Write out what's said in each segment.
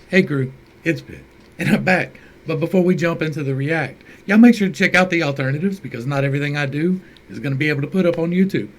Hey crew, it's Pitt, and I'm back. But before we jump into the react, y'all make sure to check out the alternatives because not everything I do is going to be able to put up on YouTube.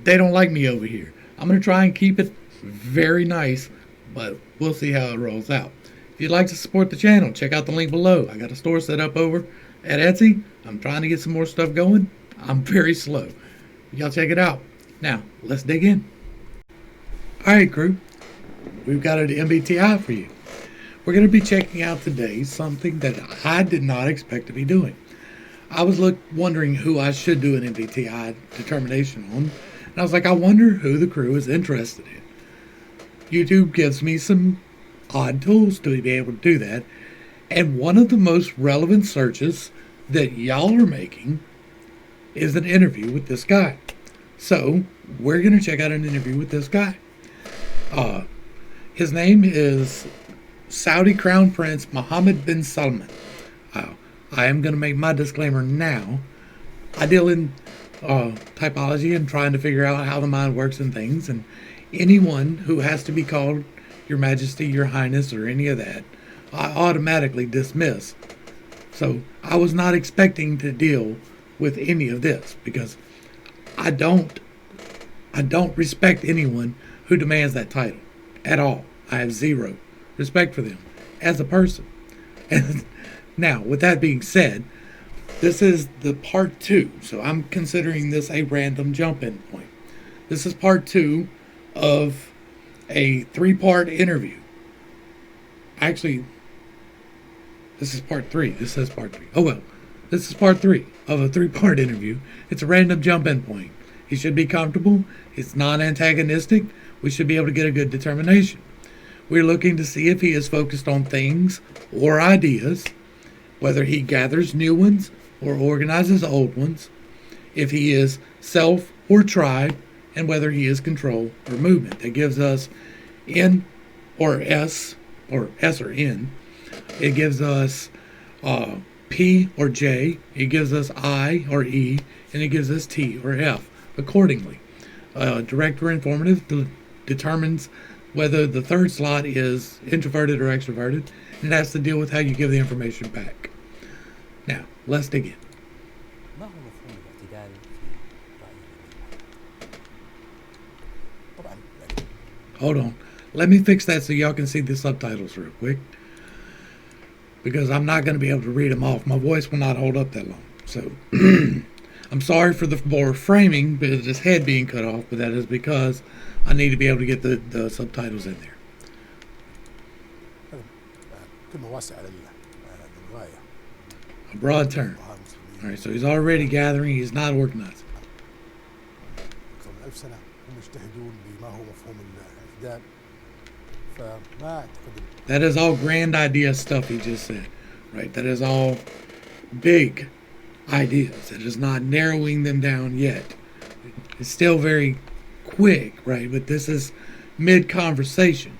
They don't like me over here. I'm going to try and keep it very nice, but we'll see how it rolls out. If you'd like to support the channel, check out the link below. I got a store set up over at Etsy. I'm trying to get some more stuff going. I'm very slow. Y'all check it out. Now, let's dig in. Alright crew, we've got an MBTI for you. We're going to be checking out today something that I did not expect to be doing. I was wondering who I should do an MBTI determination on, and I was like, I wonder who the crew is interested in. YouTube gives me some odd tools to be able to do that, and one of the most relevant searches that y'all are making is an interview with this guy. So, we're going to check out an interview with this guy. His name is Saudi Crown Prince Mohammed bin Salman. I am going to make my disclaimer now. I deal in typology and trying to figure out how the mind works and things, and anyone who has to be called Your Majesty, Your Highness, or any of that, I automatically dismiss. So I was not expecting to deal with any of this because I don't respect anyone who demands that title at all. I have zero respect for them as a person. And now, with that being said, this is the part 2. So I'm considering this a random jump-in point. This is part 2 of a 3-part interview. Actually, this is part 3. This says part 3. Oh well, this is part 3 of a 3-part interview. It's a random jump-in point. He should be comfortable. It's non-antagonistic. We should be able to get a good determination. We're looking to see if he is focused on things or ideas, whether he gathers new ones or organizes old ones, if he is self or tribe, and whether he is control or movement. That gives us N or S or N. It gives us P or J. It gives us I or E, and it gives us T or F accordingly. Direct or informative determines whether the third slot is introverted or extroverted, and it has to deal with how you give the information back. Now, let's dig in. ما هو مفهوم الاعتدال في رأي طبعا. Hold on. Let me fix that so y'all can see the subtitles real quick, because I'm not going to be able to read them off. My voice will not hold up that long. So, I'm sorry for the more framing, but his head being cut off, but that is because I need to be able to get the subtitles in there. كلمة واسعة للغاية. A broad term. Alright, so he's already gathering, he's not organized. أكثر من 1000 سنة هم يجتهدون بما هو مفهوم الاعتدال. فما أعتقد. That is all grand idea stuff he just said. Right? That is all big ideas. It is not narrowing them down yet. It's still very quick, right? But this is mid-conversation.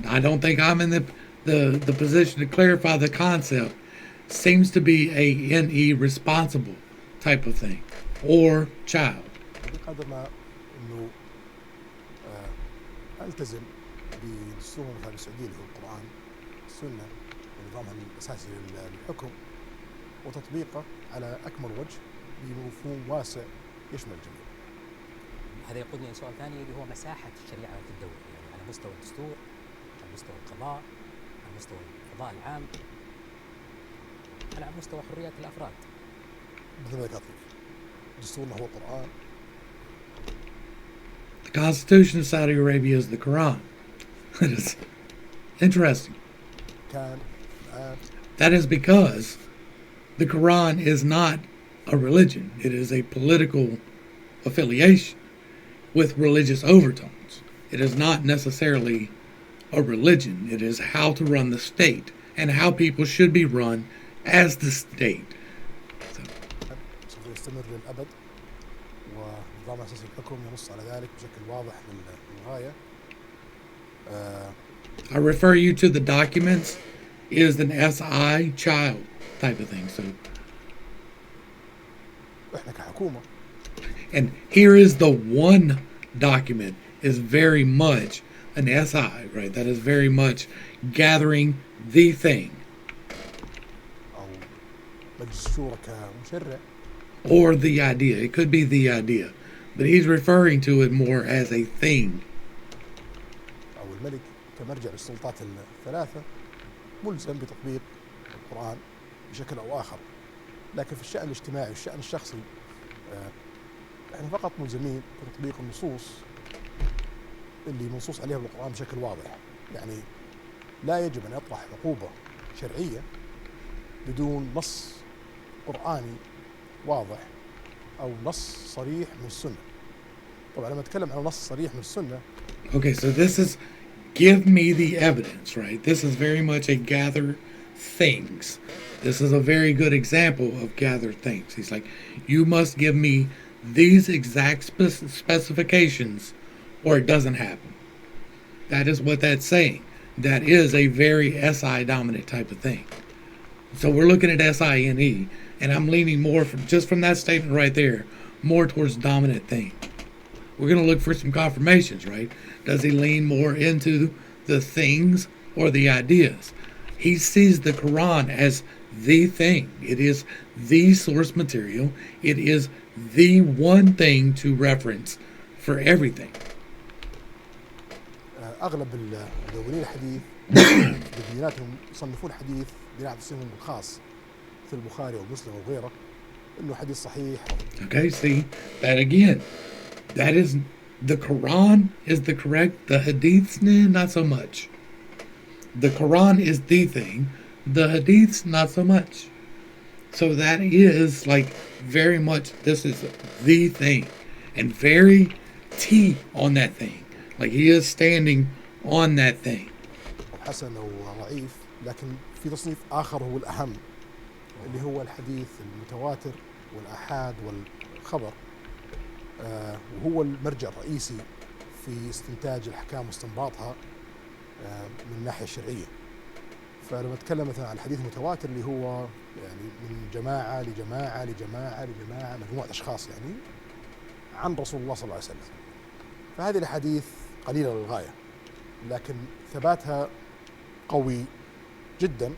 I don't think I'm in the position to clarify the concept. Seems to be a NE responsible type of thing. Or child. بقدر ما إنه ألتزم بدستور المملكة السعودية اللي هو القرآن، السنة ونظامها الأساسي للحكم وتطبيقه على أكمل وجه بمفهوم واسع يشمل الجميع. هذا يقودني إلى سؤال ثاني اللي هو مساحة الشريعة في الدولة، يعني على مستوى الدستور، على مستوى القضاء، على مستوى القضاء العام، على مستوى حريات الأفراد. مثل ما ذكرت دستورنا هو القرآن. The Constitution of Saudi Arabia is the Quran. It is interesting. That is because the Quran is not a religion. It is a political affiliation with religious overtones. It is not necessarily a religion. It is how to run the state and how people should be run as the state. سوف يستمر للأبد ونظام أساسي الحكم ينص على ذلك بشكل واضح للغاية. I refer you to the documents. Is an SI child type of thing. So, إحنا كحكومة. And here is the one document is very much an SI, right? That is very much gathering the thing. أو مجلس الشورى كمشرع. Or the idea. It could be the idea. But he's referring to it more as a thing. أو الملك كمرجع للسلطات الثلاثة ملزم بتطبيق القرآن بشكل أو آخر. لكن في الشأن الاجتماعي والشأن الشخصي احنا فقط ملزمين بتطبيق النصوص اللي منصوص عليها بالقرآن بشكل واضح. يعني لا يجب أن يطرح عقوبة شرعية بدون نص قرآني واضح أو نص صريح من السنة. طبعا لما أتكلم عن نص صريح من السنة. Okay, so this is give me the evidence, right? This is very much a gather things. This is a very good example of gather things. He's like, you must give me these exact specifications or it doesn't happen. That is what that's saying. That is a very SI dominant type of thing. So we're looking at SINE, and I'm leaning more from that statement right there, more towards dominant thing. We're going to look for some confirmations, right? Does he lean more into the things or the ideas? He sees the Quran as the thing. It is the source material. It is the one thing to reference for everything. أغلب المدونين الحديث بديناتهم يصنفون الحديث بناء على اسمهم الخاص مثل البخاري ومسلم وغيره إنه حديث صحيح. Okay, see that again. That is the Quran is the correct. The hadiths, not so much. The Quran is the thing. The hadiths, not so much. So that is like very much. This is the thing, and very T on that thing. Like he is standing on that thing. حسن أو ضعيف لكن في تصنيف آخر هو الأهم اللي هو الحديث المتواتر والآحاد والخبر وهو المرجع الرئيسي في استنتاج الأحكام واستنباطها من الناحية الشرعية. فلما أتكلم مثلا عن الحديث المتواتر اللي هو يعني من جماعة لجماعة لجماعة لجماعة مجموعة أشخاص يعني عن رسول الله صلى الله عليه وسلم. فهذه الأحاديث قليلة للغاية لكن ثباتها قوي جدا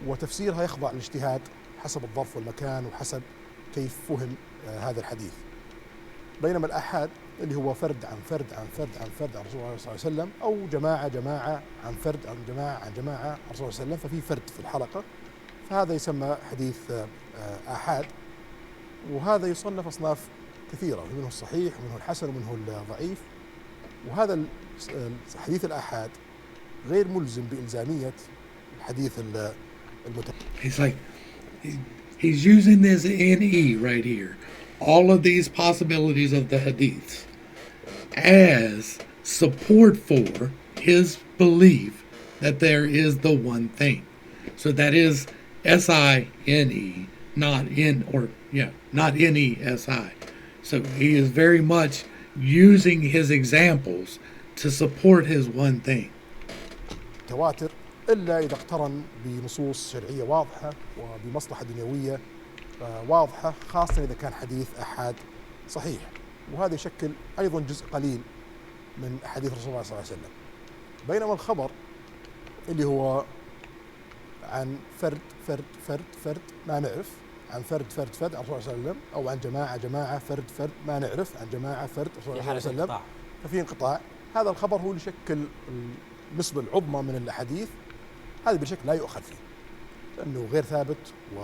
وتفسيرها يخضع للاجتهاد حسب الظرف والمكان وحسب كيف فهم هذا الحديث. بينما الآحاد اللي هو فرد عن فرد عن فرد عن فرد عن رسول الله صلى الله عليه وسلم أو جماعة جماعة عن فرد عن جماعة عن جماعة عن رسول الله صلى الله عليه وسلم ففي فرد في الحلقة فهذا يسمى حديث آحاد. وهذا يصنف أصناف كثيرة منه الصحيح ومنه الحسن ومنه الضعيف. وهذا حديث الآحاد غير ملزم بإلزامية الحديث المتواتر. He's like, he's using this NE right here. All of these possibilities of the hadiths as support for his belief that there is the one thing. So that is SINE, not not NESI. So he is very much using his examples to support his one thing. تواتر إلا إذا اقترن بنصوص شرعية واضحة وبمصلحة دنيوية واضحة خاصة إذا كان حديث أحاد صحيح وهذا يشكل أيضا جزء قليل من أحاديث رسول الله صلى الله عليه وسلم. بينما الخبر اللي هو عن فرد فرد فرد فرد ما نعرف عن فرد فرد فرد عن رسول الله صلى الله عليه وسلم أو عن جماعة جماعة فرد فرد ما نعرف عن جماعة فرد رسول الله صلى الله عليه وسلم ففي انقطاع. هذا الخبر هو اللي يشكل النسبة العظمى من الأحاديث. هذا بشكل لا يؤخذ فيه لأنه غير ثابت و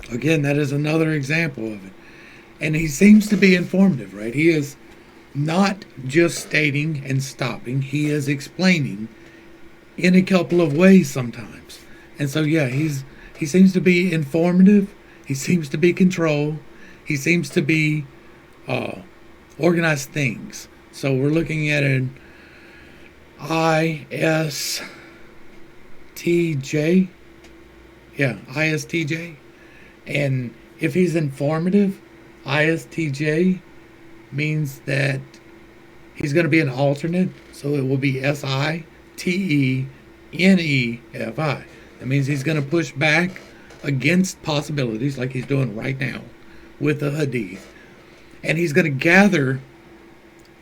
Again, that is another example of it. And he seems to be informative, right? He is not just stating and stopping. He is explaining in a couple of ways sometimes. And so, yeah, he seems to be informative. He seems to be control. He seems to be organized things. So we're looking at an ISTJ. Yeah, ISTJ. And if he's informative, ISTJ means that he's going to be an alternate. So it will be SITENEFI. That means he's going to push back against possibilities like he's doing right now with the hadith. And he's going to gather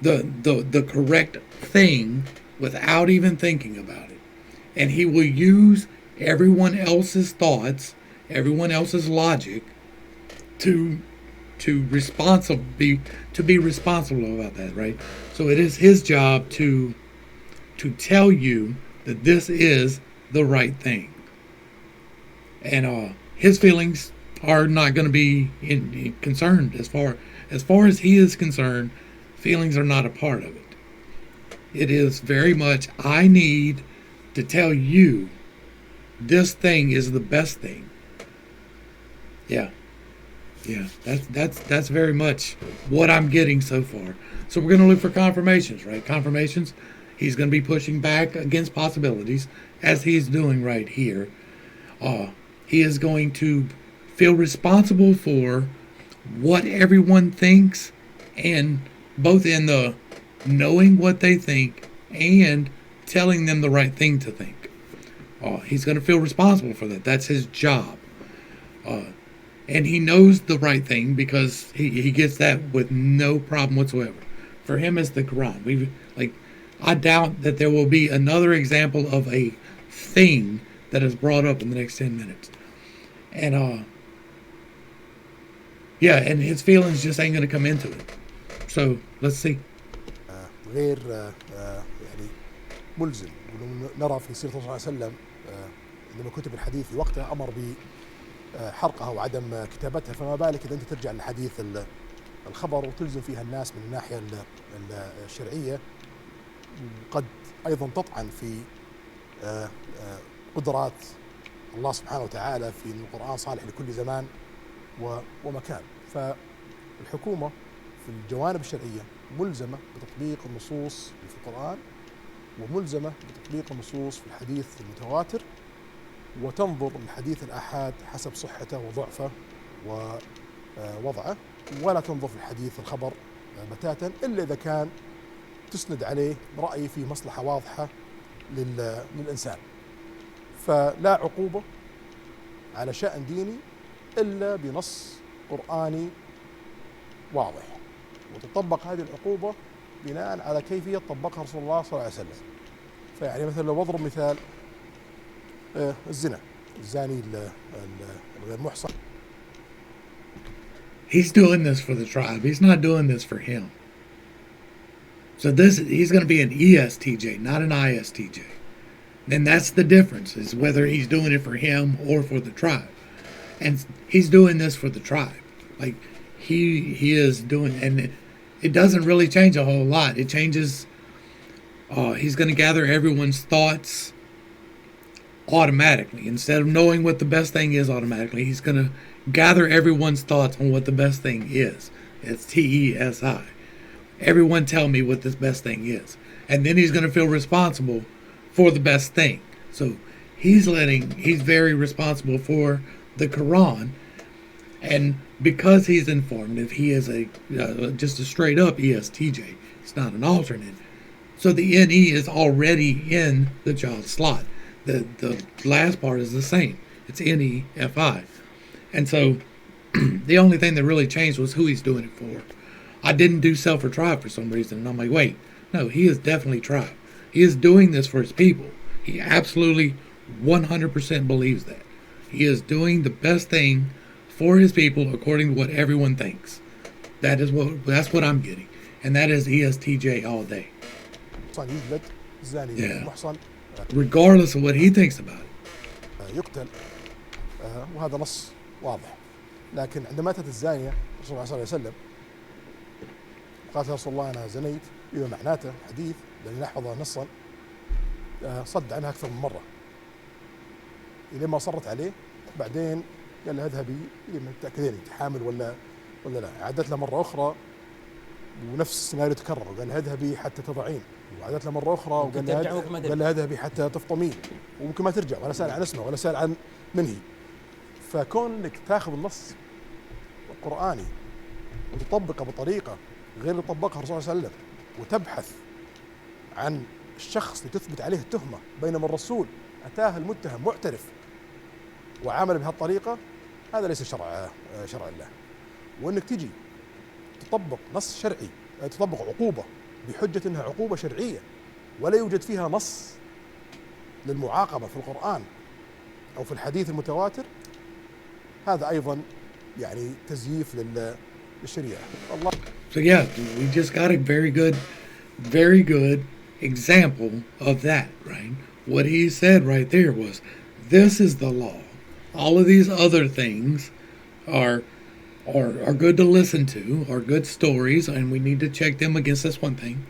the correct thing without even thinking about it. And he will use everyone else's thoughts, everyone else's logic to be responsible about that, right? So it is his job to tell you that this is the right thing. And his feelings are not going to be concerned as far as he is concerned. Feelings are not a part of it. It is very much, I need to tell you this thing is the best thing. Yeah. That's very much what I'm getting so far. So we're going to look for confirmations, right? Confirmations. He's going to be pushing back against possibilities, as he's doing right here. He is going to feel responsible for what everyone thinks, and both in the knowing what they think and telling them the right thing to think. He's going to feel responsible for that. That's his job. And he knows the right thing because he gets that with no problem whatsoever. For him, it's the Quran. I doubt that there will be another example of a thing that is brought up in the next 10 minutes. And and his feelings just ain't going to come into it. So let's see. غير يعني ملزم. نرى في سيرة الرسول صلى الله عليه وسلم عندما كتب الحديث في وقته أمر بحرقها وعدم كتابتها، فما بالك إذا أنت ترجع لحديث الخبر وتلزم فيها الناس من الناحية الشرعية، قد أيضا تطعن في قدرات الله سبحانه وتعالى في أن القرآن صالح لكل زمان ومكان. فالحكومة في الجوانب الشرعية ملزمة بتطبيق النصوص في القرآن، وملزمة بتطبيق النصوص في الحديث المتواتر، وتنظر لحديث الآحاد حسب صحته وضعفه ووضعه، ولا تنظر في الحديث الخبر بتاتا إلا إذا كان تسند عليه رأي في مصلحة واضحة للإنسان. فلا عقوبة على شأن ديني إلا بنص قرآني واضح، وتطبق هذه العقوبة بناء على كيفية طبقها رسول الله صلى الله عليه وسلم. فيعني مثلا لو بضرب مثال الزنا، الزاني الغير محصن. He's doing this for the tribe. He's not doing this for him. So he's going to be an ESTJ, not an ISTJ. And that's the difference, is whether he's doing it for him or for the tribe. And he's doing this for the tribe. Like he is doing, and it doesn't really change a whole lot. It changes. He's going to gather everyone's thoughts automatically. Instead of knowing what the best thing is automatically, he's going to gather everyone's thoughts on what the best thing is. It's TESI. Everyone tell me what this best thing is. And then he's going to feel responsible for the best thing. So he's very responsible for the Quran. And because he's informative, he is just a straight up ESTJ. It's not an alternate. So the NE is already in the child slot. The last part is the same. It's NEFI. And so the only thing that really changed was who he's doing it for. I didn't do self or tribe for some reason. And I'm like, wait, no, he is definitely tribe. He is doing this for his people. He absolutely 100% believes that. He is doing the best thing for his people according to what everyone thinks. That's what I'm getting. And that is ESTJ all day. Yeah. Regardless of what he thinks about it. يقتل وهذا نص واضح. لكن عندما أتت الزانية رسول الله صلى الله عليه وسلم قالت يا رسول الله أنا زنيت بما معناته الحديث لأني نحفظه نصا، صد عنها أكثر من مرة إلى ما صرت عليه. بعدين قال لها اذهبي لما تتأكدين أنت حامل ولا لا. عادت لها مرة أخرى ونفس السيناريو تكرر، وقال لها اذهبي حتى تضعين. وعادت لها مرة أخرى وقال لها اذهبي حتى تفطمين، وممكن ما ترجع ولا سأل عن اسمه ولا سأل عن من هي. فكون انك تاخذ النص القرآني وتطبقه بطريقة غير اللي طبقها الرسول صلى الله عليه وسلم، وتبحث عن الشخص اللي تثبت عليه التهمة، بينما الرسول أتاه المتهم معترف وعامل بهالطريقة، هذا ليس شرع الله. وانك تجي تطبق نص شرعي، تطبق عقوبة بحجة أنها عقوبة شرعية ولا يوجد فيها نص للمعاقبة في القرآن أو في الحديث المتواتر، هذا أيضا يعني تزييف للشريعة. الله. So yeah, we just got a very good example of that, right? What he said right there was, this is the law. All of these other things are good to listen to, are good stories, and we need to check them against this one thing.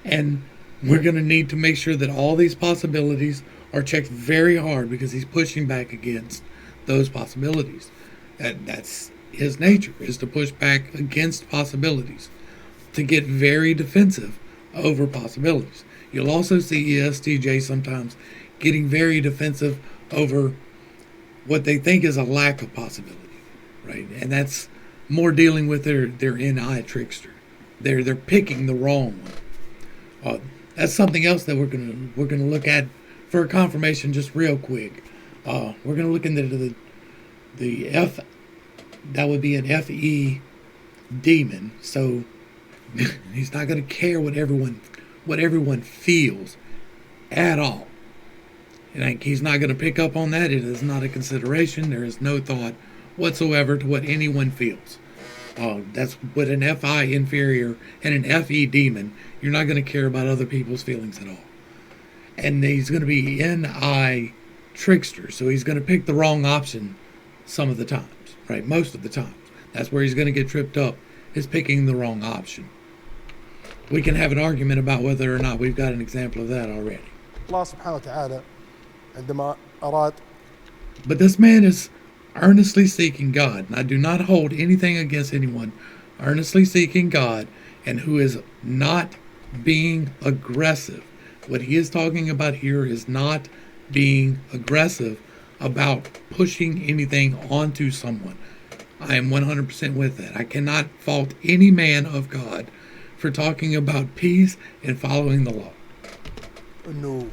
And we're going to need to make sure that all these possibilities are checked very hard, because he's pushing back against those possibilities. That's his nature, is to push back against possibilities, to get very defensive over possibilities. You'll also see ESTJ sometimes getting very defensive over what they think is a lack of possibility, right? And that's more dealing with their NI trickster. They're picking the wrong one. That's something else that we're gonna look at for a confirmation, just real quick. We're gonna look into the F. That would be an FE demon. So he's not gonna care what everyone feels at all. And he's not gonna pick up on that. It is not a consideration. There is no thought whatsoever to what anyone feels. That's what an FI inferior and an FE demon. You're not going to care about other people's feelings at all. And he's going to be NI trickster, so he's going to pick the wrong option some of the times, right? Most of the times. That's where he's going to get tripped up, is picking the wrong option. We can have an argument about whether or not we've got an example of that already. Allah subhanahu wa ta'ala عندما أراد. But this man is earnestly seeking God, and I do not hold anything against anyone earnestly seeking God and who is not being aggressive. What he is talking about here is not being aggressive about pushing anything onto someone. I am 100% with that. I cannot fault any man of God for talking about peace and following the law. No.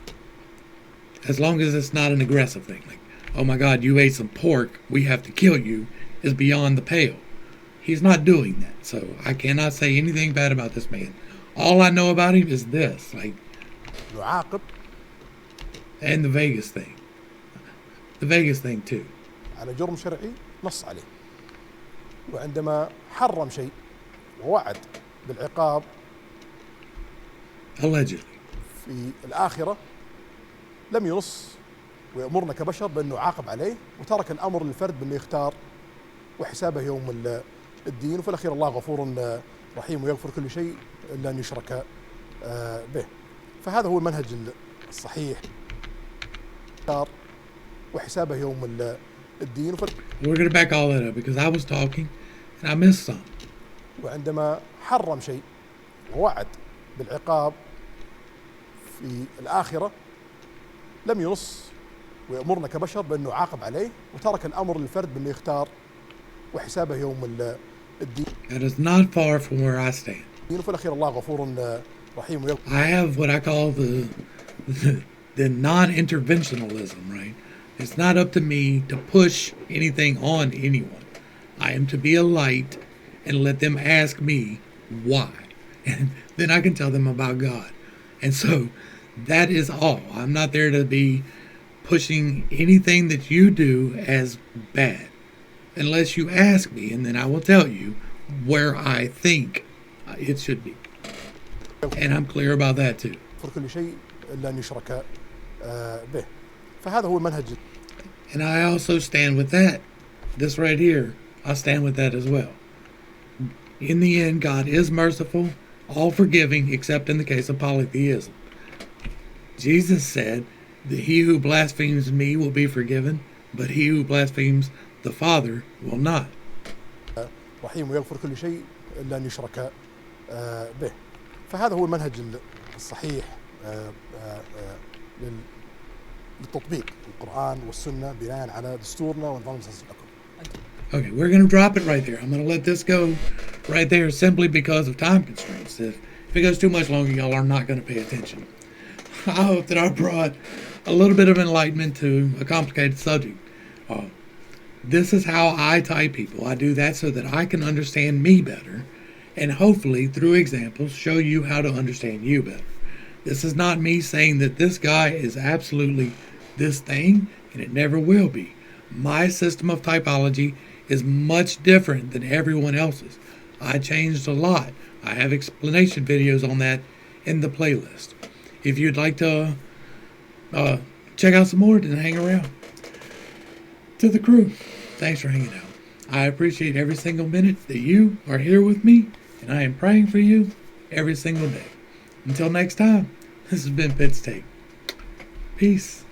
As long as it's not an aggressive thing, like, oh my God, you ate some pork, we have to kill you, is beyond the pale. He's not doing that. So I cannot say anything bad about this man. All I know about him is this, like, and the Vegas thing. The Vegas thing too. على جرم شرعي نص عليه. وعندما حرم شيء ووعد بالعقاب allegedly في الآخرة لم ينص ويأمرنا كبشر بأنه نعاقب عليه، وترك الأمر للفرد بأنه يختار وحسابه يوم الدين. وفي الأخير الله غفور رحيم ويغفر كل شيء إلا أن يشرك به. فهذا هو المنهج الصحيح، وحسابه يوم الدين. We're going to back all that up because I was talking and I missed some. وعندما حرم شيء ووعد بالعقاب في الآخرة لم ينص ويأمرنا كبشر بأنه نعاقب عليه، وترك الأمر للفرد بأنه يختار وحسابه يوم الدين. That is not far from where I stand. وفي الأخير الله غفور رحيم. I have what I call the non-interventionalism, right? It's not up to me to push anything on anyone. I am to be a light and let them ask me why. And then I can tell them about God. And so that is all. I'm not there to be pushing anything that you do as bad. Unless you ask me, and then I will tell you where I think it should be. And I'm clear about that too. كل شيء إلا أن يشرك به. فهذا هو المنهج. And I also stand with that. This right here, I stand with that as well. In the end, God is merciful, all forgiving, except in the case of polytheism. Jesus said that he who blasphemes me will be forgiven, but he who blasphemes the Father will not. رحيم ويغفر كل شيء إلا أن يشرك به. فهذا هو المنهج الصحيح للتطبيق القرآن والسنة بناء على دستورنا ونظام الأساس الحكم. Okay, we're going to drop it right there. I'm going to let this go right there simply because of time constraints. If it goes too much longer, y'all are not going to pay attention. I hope that I brought a little bit of enlightenment to a complicated subject. This is how I type people. I do that so that I can understand me better and hopefully through examples show you how to understand you better. This is not me saying that this guy is absolutely this thing, and it never will be. My system of typology is much different than everyone else's. I changed a lot. I have explanation videos on that in the playlist. If you'd like to check out some more, then hang around. To the crew, thanks for hanging out. I appreciate every single minute that you are here with me, and I am praying for you every single day. Until next time, this has been pittstake. Peace.